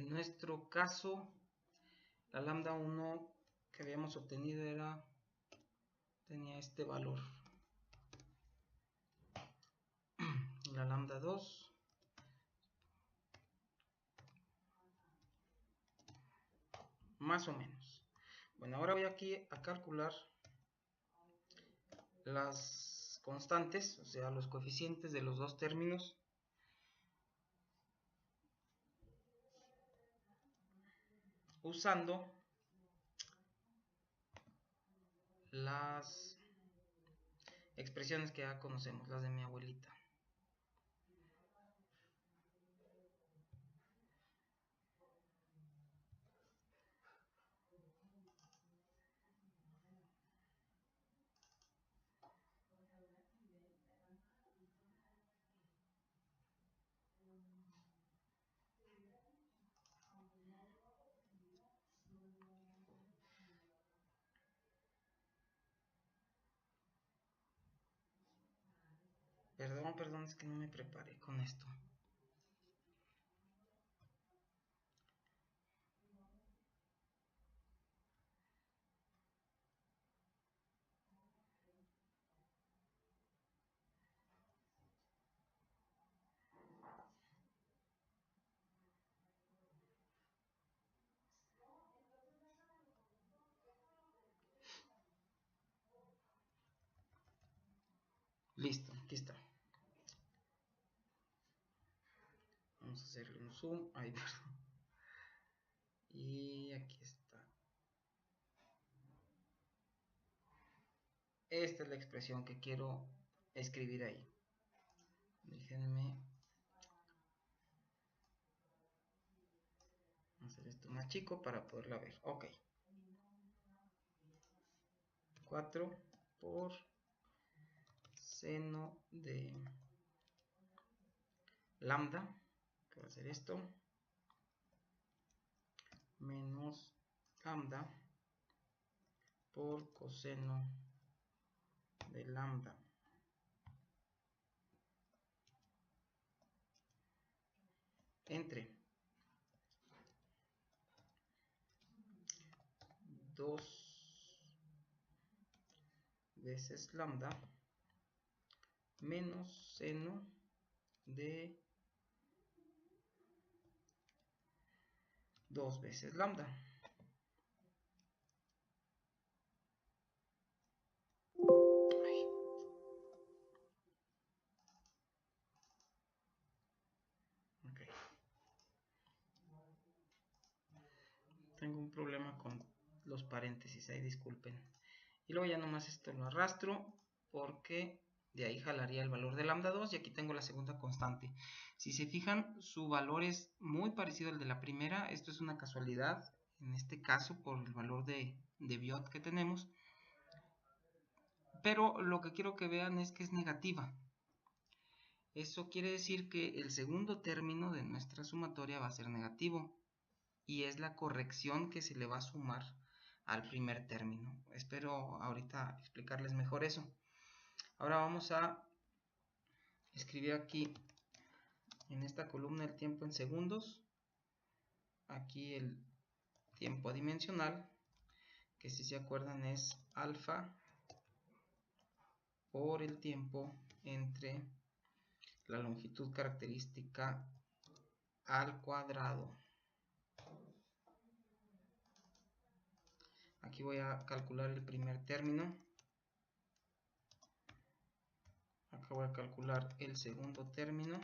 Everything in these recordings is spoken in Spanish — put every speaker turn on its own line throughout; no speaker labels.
En nuestro caso, la lambda 1 que habíamos obtenido tenía este valor. La lambda 2 más o menos. Bueno, ahora voy aquí a calcular las constantes, o sea, los coeficientes de los dos términos. Usando las expresiones que ya conocemos, las de mi abuelita. Perdón, es que no me preparé con esto. Listo, aquí está. Vamos a hacerle un zoom. Ahí, perdón. Y aquí está. Esta es la expresión que quiero escribir ahí. Déjenme hacer esto más chico para poderla ver. Ok. 4 por seno de lambda, que va a ser esto, menos lambda por coseno de lambda entre 2 veces lambda menos seno de 2 veces lambda. Ok. Tengo un problema con los paréntesis, ahí disculpen. Y luego ya nomás esto lo arrastro porque de ahí jalaría el valor de lambda 2 y aquí tengo la segunda constante. Si se fijan, su valor es muy parecido al de la primera. Esto es una casualidad, en este caso por el valor de Biot que tenemos. Pero lo que quiero que vean es que es negativa. Eso quiere decir que el segundo término de nuestra sumatoria va a ser negativo. Y es la corrección que se le va a sumar al primer término. Espero ahorita explicarles mejor eso. Ahora vamos a escribir aquí en esta columna el tiempo en segundos. Aquí el tiempo adimensional, que si se acuerdan es alfa por el tiempo entre la longitud característica al cuadrado. Aquí voy a calcular el primer término. Acá voy a calcular el segundo término.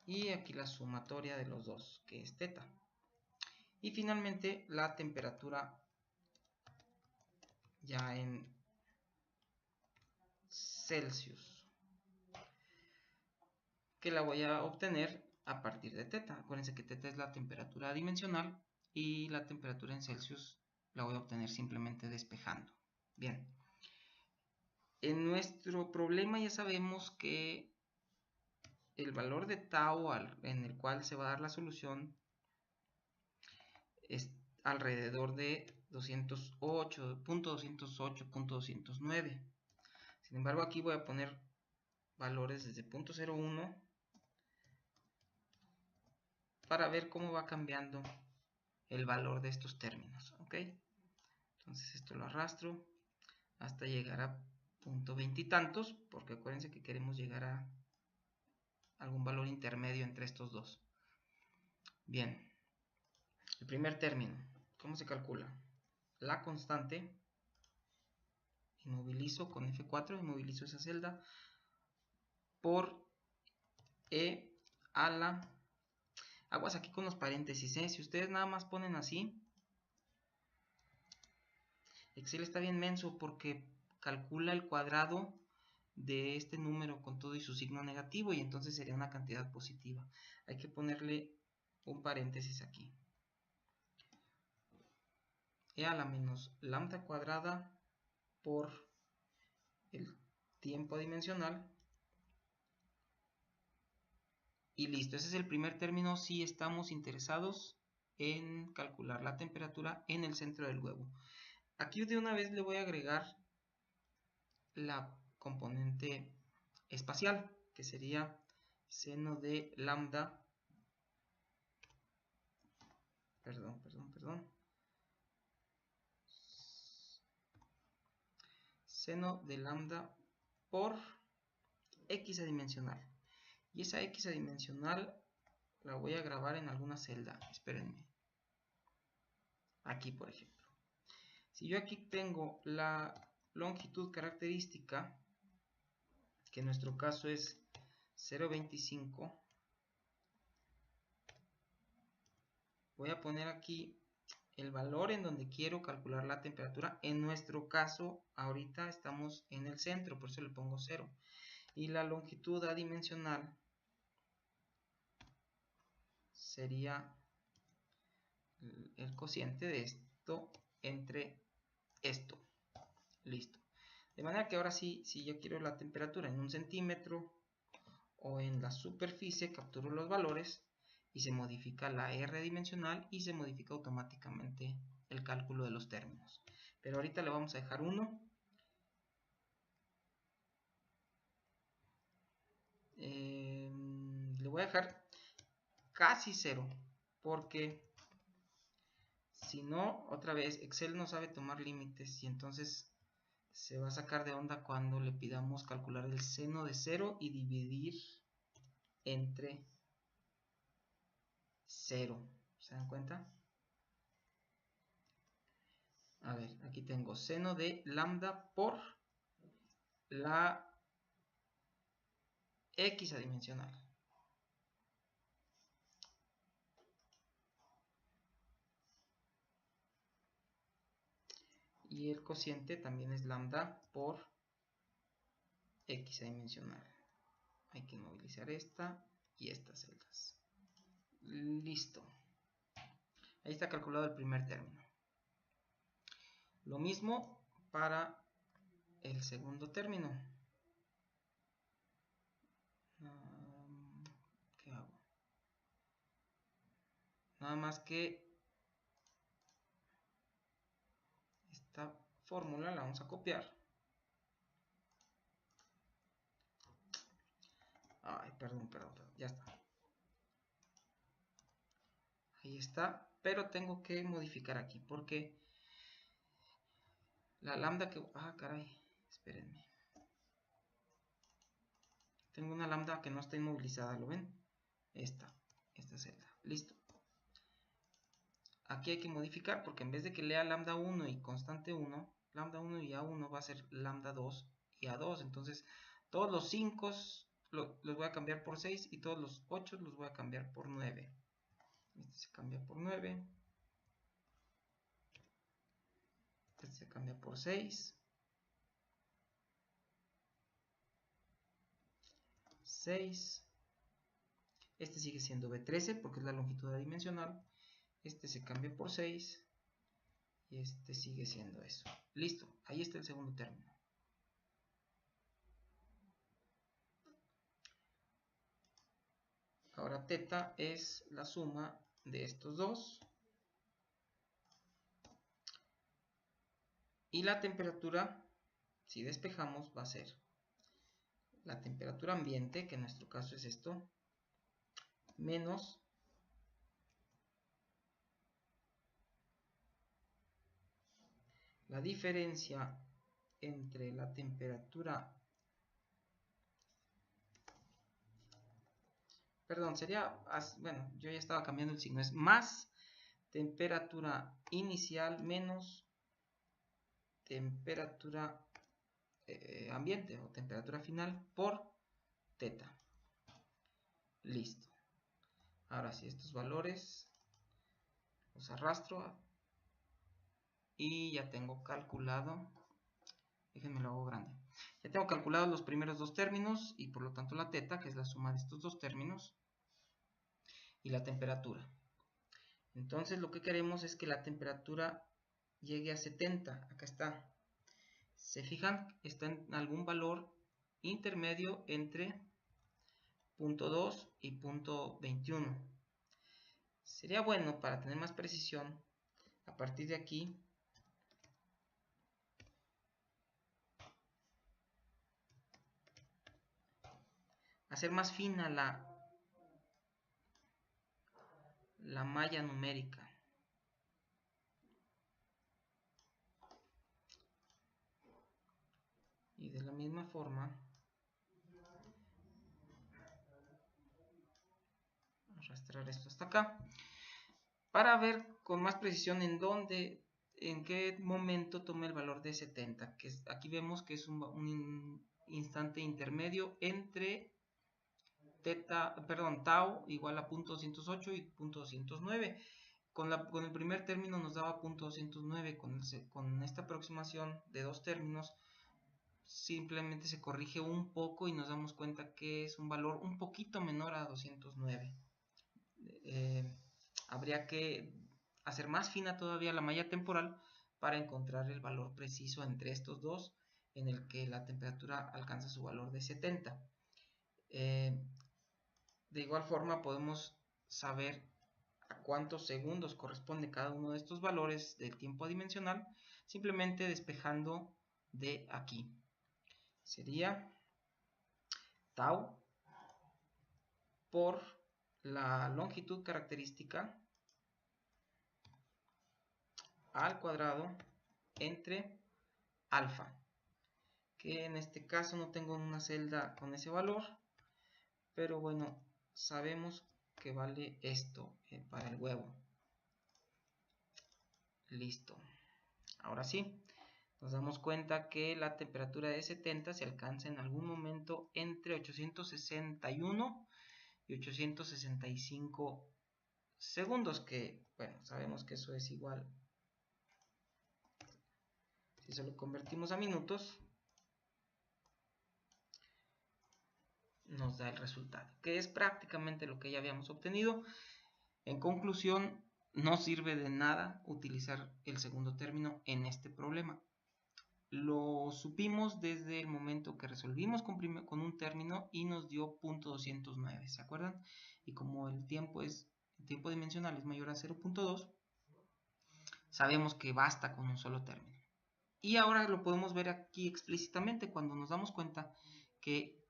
Y aquí la sumatoria de los dos, que es teta. Y finalmente la temperatura ya en Celsius, que la voy a obtener a partir de teta. Acuérdense que teta es la temperatura dimensional y la temperatura en Celsius la voy a obtener simplemente despejando. Bien. En nuestro problema ya sabemos que el valor de tau en el cual se va a dar la solución es alrededor de 208.209. Sin embargo, aquí voy a poner valores desde 0.01 para ver cómo va cambiando el valor de estos términos, ¿ok? Entonces esto lo arrastro hasta llegar a punto 20 y tantos, porque acuérdense que queremos llegar a algún valor intermedio entre estos dos. Bien, el primer término, ¿cómo se calcula? La constante, inmovilizo con F4, inmovilizo esa celda, por E a la... Aguas aquí con los paréntesis, ¿eh? Si ustedes nada más ponen así, Excel está bien menso porque calcula el cuadrado de este número con todo y su signo negativo, y entonces sería una cantidad positiva. Hay que ponerle un paréntesis aquí. E a la menos lambda cuadrada por el tiempo adimensional. Y listo, ese es el primer término si estamos interesados en calcular la temperatura en el centro del huevo. Aquí de una vez le voy a agregar la componente espacial, que sería seno de lambda, seno de lambda por x adimensional. Y esa x adimensional la voy a grabar en alguna celda, espérenme. Aquí, por ejemplo. Si yo aquí tengo la longitud característica, que en nuestro caso es 0.25, voy a poner aquí el valor en donde quiero calcular la temperatura. En nuestro caso, ahorita estamos en el centro, por eso le pongo 0. Y la longitud adimensional sería el cociente de esto entre esto. Listo. De manera que ahora sí, si yo quiero la temperatura en un centímetro o en la superficie, capturo los valores y se modifica la R dimensional y se modifica automáticamente el cálculo de los términos. Pero ahorita le vamos a dejar 1. Le voy a dejar casi 0, porque si no, otra vez, Excel no sabe tomar límites y entonces se va a sacar de onda cuando le pidamos calcular el seno de 0 y dividir entre 0. ¿Se dan cuenta? A ver, aquí tengo seno de lambda por la x adimensional. Y el cociente también es lambda por x adimensional. Hay que movilizar esta y estas celdas. Listo. Ahí está calculado el primer término. Lo mismo para el segundo término. ¿Qué hago? Nada más que esta fórmula la vamos a copiar. Ay, perdón, ya está. Ahí está, pero tengo que modificar aquí porque la lambda que... Ah, caray, espérenme. Tengo una lambda que no está inmovilizada, ¿lo ven? Esta celda. Listo. Aquí hay que modificar porque en vez de que lea lambda 1 y constante 1, lambda 1 y A1 va a ser lambda 2 y A2. Entonces, todos los 5 los voy a cambiar por 6 y todos los 8 los voy a cambiar por 9. Este se cambia por 9. Este se cambia por 6. 6. Este sigue siendo B13 porque es la longitud adimensional. Este se cambia por 6. Y este sigue siendo eso. Listo, ahí está el segundo término. Ahora teta es la suma de estos dos. Y la temperatura, si despejamos, va a ser la temperatura ambiente, que en nuestro caso es esto, menos la diferencia entre la temperatura, perdón, sería, bueno, yo ya estaba cambiando el signo, es más temperatura inicial menos temperatura ambiente o temperatura final por teta. Listo. Ahora sí, estos valores los arrastro y ya tengo calculado, déjenme lo hago grande, ya tengo calculado los primeros dos términos y por lo tanto la teta, que es la suma de estos dos términos, y la temperatura. Entonces lo que queremos es que la temperatura llegue a 70, acá está. Se fijan, está en algún valor intermedio entre 0.2 y 0.21. Sería bueno, para tener más precisión, a partir de aquí hacer más fina la malla numérica. Y de la misma forma arrastrar esto hasta acá para ver con más precisión en qué momento tomé el valor de 70, que aquí vemos que es un instante intermedio entre tau igual a 0.208 y 0.209. Con el primer término nos daba 0.209, con esta aproximación de dos términos simplemente se corrige un poco y nos damos cuenta que es un valor un poquito menor a 209. Habría que hacer más fina todavía la malla temporal para encontrar el valor preciso entre estos dos en el que la temperatura alcanza su valor de 70. De igual forma podemos saber a cuántos segundos corresponde cada uno de estos valores del tiempo dimensional simplemente despejando de aquí. Sería tau por la longitud característica al cuadrado entre alfa, que en este caso no tengo una celda con ese valor, pero bueno, sabemos que vale esto para el huevo. Listo. Ahora sí, nos damos cuenta que la temperatura de 70 se alcanza en algún momento entre 861 y 865 segundos, que bueno, sabemos que eso es igual, si se lo convertimos a minutos, nos da el resultado, que es prácticamente lo que ya habíamos obtenido. En conclusión, no sirve de nada utilizar el segundo término en este problema. Lo supimos desde el momento que resolvimos con un término y nos dio 0.209, ¿se acuerdan? Y como el tiempo dimensional es mayor a 0.2, sabemos que basta con un solo término. Y ahora lo podemos ver aquí explícitamente cuando nos damos cuenta que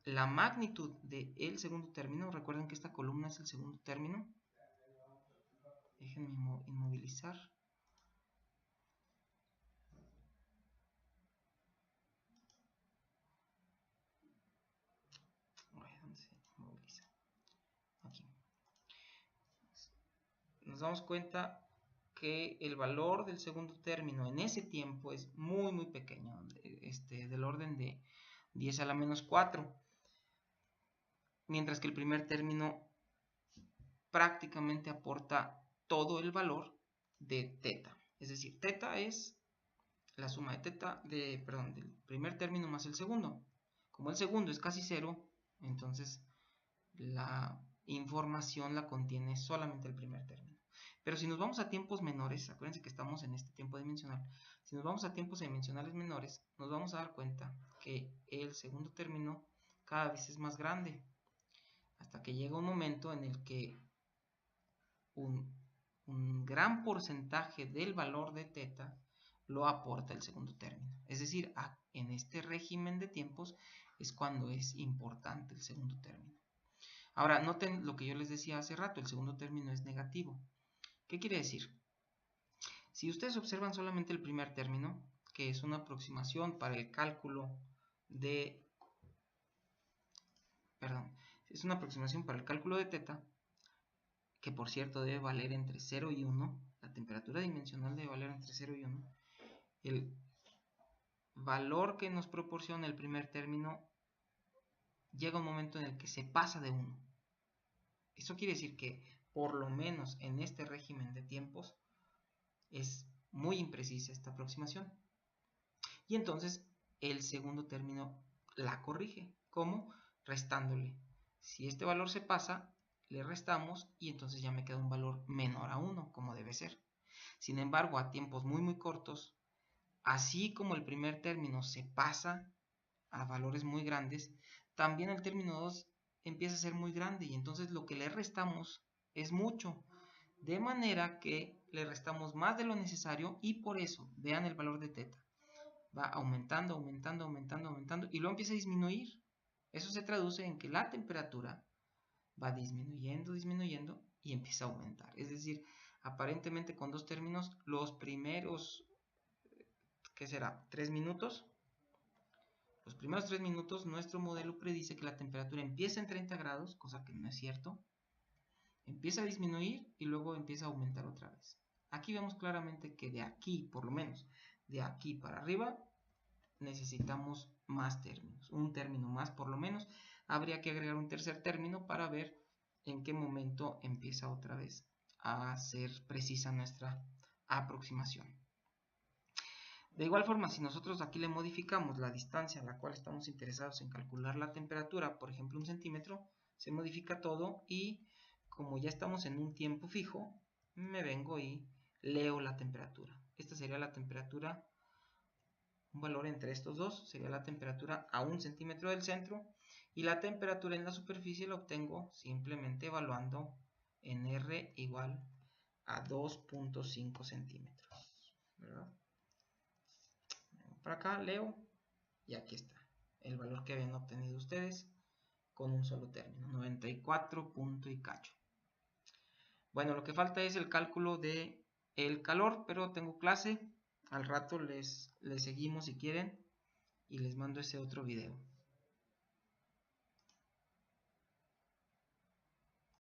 la magnitud del segundo término, recuerden que esta columna es el segundo término, déjenme inmovilizar. ¿Dónde se inmoviliza? Aquí. Nos damos cuenta que el valor del segundo término en ese tiempo es muy pequeño, del orden de 10 a la menos 4, mientras que el primer término prácticamente aporta todo el valor de teta, es decir, teta es la suma de teta del primer término más el segundo. Como el segundo es casi cero, entonces la información la contiene solamente el primer término. Pero si nos vamos a tiempos menores, acuérdense que estamos en este tiempo dimensional, si nos vamos a tiempos dimensionales menores, nos vamos a dar cuenta que el segundo término cada vez es más grande, hasta que llega un momento en el que un gran porcentaje del valor de teta lo aporta el segundo término. Es decir, en este régimen de tiempos es cuando es importante el segundo término. Ahora, noten lo que yo les decía hace rato, el segundo término es negativo. ¿Qué quiere decir? Si ustedes observan solamente el primer término, que es una aproximación para el cálculo de... es una aproximación para el cálculo de θ, que por cierto debe valer entre 0 y 1, la temperatura dimensional debe valer entre 0 y 1, el valor que nos proporciona el primer término llega un momento en el que se pasa de 1. Eso quiere decir que, por lo menos en este régimen de tiempos, es muy imprecisa esta aproximación. Y entonces el segundo término la corrige. ¿Cómo? Restándole. Si este valor se pasa, le restamos y entonces ya me queda un valor menor a 1, como debe ser. Sin embargo, a tiempos muy cortos, así como el primer término se pasa a valores muy grandes, también el término 2 empieza a ser muy grande y entonces lo que le restamos es mucho. De manera que le restamos más de lo necesario y por eso, vean el valor de θ. Va aumentando, aumentando, aumentando, aumentando y luego empieza a disminuir. Eso se traduce en que la temperatura va disminuyendo, disminuyendo y empieza a aumentar. Es decir, aparentemente con dos términos, los primeros, ¿qué será? 3 minutos. Los primeros 3 minutos nuestro modelo predice que la temperatura empieza en 30 grados, cosa que no es cierto. Empieza a disminuir y luego empieza a aumentar otra vez. Aquí vemos claramente que de aquí, por lo menos, de aquí para arriba, necesitamos más términos. Un término más por lo menos. Habría que agregar un tercer término para ver en qué momento empieza otra vez a ser precisa nuestra aproximación. De igual forma, si nosotros aquí le modificamos la distancia a la cual estamos interesados en calcular la temperatura, por ejemplo 1 centímetro, se modifica todo y como ya estamos en un tiempo fijo, me vengo y leo la temperatura. Esta sería la temperatura, un valor entre estos dos, sería la temperatura a 1 centímetro del centro y la temperatura en la superficie la obtengo simplemente evaluando en R igual a 2.5 centímetros, ¿verdad? Por acá leo y aquí está el valor que habían obtenido ustedes con un solo término, 94 punto y cacho. Bueno, lo que falta es el cálculo de el calor, pero tengo clase, al rato les seguimos si quieren y les mando ese otro video.